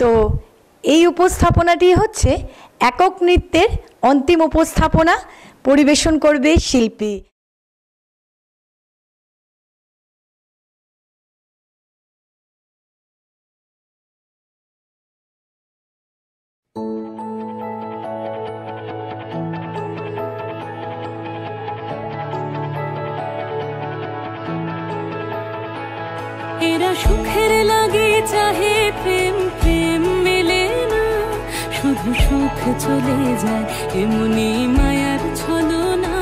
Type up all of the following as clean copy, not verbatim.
তো এই উপস্থাপনাটি হচ্ছে একক নৃত্যের অন্তিম উপস্থাপনা, পরিবেশন করবে শিল্পী। এরা সুখের লাগে চাহে প্রেম, প্রেম মেলে না, শুধু সুখ চলে যায় এমনি মায়ার ছলনা।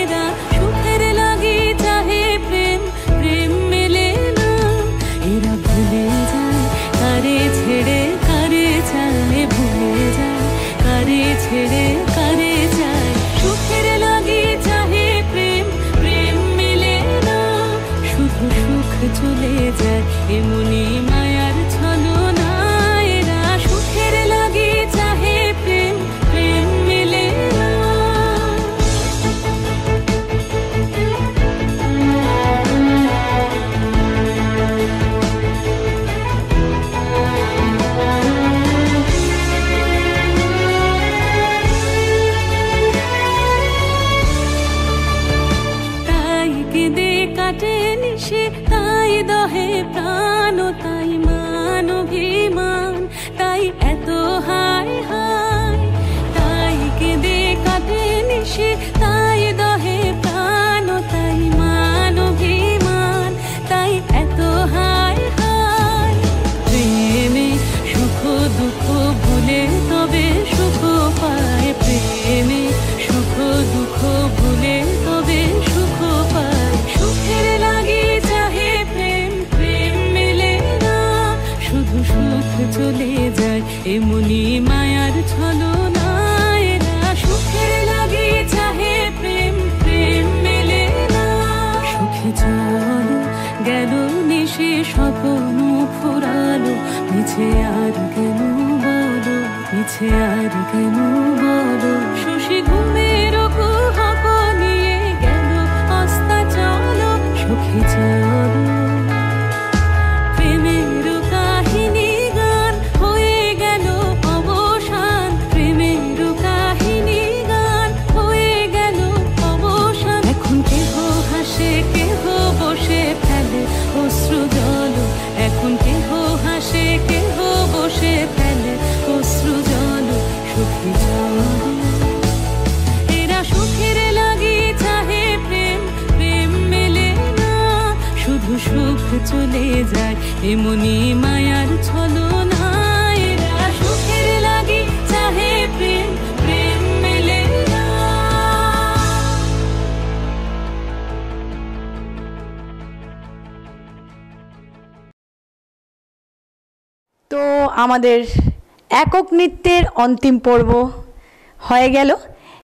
এরা সুখের লাগে চাহে প্রেম, প্রেম মেলে না, এরা ভুলে যায় কারে ছেড়ে কারে চায়, ভুলে যায় কারে ছেড়ে কারে চায়। সুখের লাগে চাহে প্রেম, প্রেম মেলে না, শুধু সুখ চলে যায় এমনি মায়ার ছলনা। এরা সুখের লাগে চাহে প্রেম, প্রেম মেলে না। তাই কেঁদে কাটে নিশে, তাই দহে প্রাণ, তাই মান অভিমান, তাই এত হায় হায়। তাই কেঁদে কাটে নিশে, তাই দহে প্রাণ, তাই মান অভিমান, তাই এত হায় হায়। প্রেমে সুখ দুঃখ ভুলে তবে সুখ পায়, প্রেমে সুখ দুঃখ ভুলে তবে সুখ পায়। সুখের লাগে চাহে প্রেম, প্রেম মেলে না, শুধু সুখ চলে যায় এমনি মায়ার ছলনা। এরা সুখের লাগে চাহে প্রেম, প্রেম মেলে না। সুখে চলো গেল নিশে স্বপ্ন ফুরালো, মিছে আর কেন বলো, মিছে আর কেন বলো। শশী ঘুমের কুহক নিয়ে গেল অস্তা চলো, সুখে চলো। প্রেমের কাহিনী গান হয়ে গেল অবসান, প্রেমের কাহিনী গান হয়ে গেল অবসান। এখন কেহ হাসে কেহ বসে ফেলে অশ্রু জল, এখন কেহ হাসে কেহ বসে ফেলে অশ্রু জল। সুখে চলো। এরা সুখের লাগি চাহে প্রেম, প্রেম মেলে না, শুধু সুখ চলে যায় এমনি মায়ার ছলনা। এরা সুখের লাগি চাহে প্রেম, প্রেম মেলে না। তো আমাদের একক নৃত্যের অন্তিম পর্ব হয়ে গেল।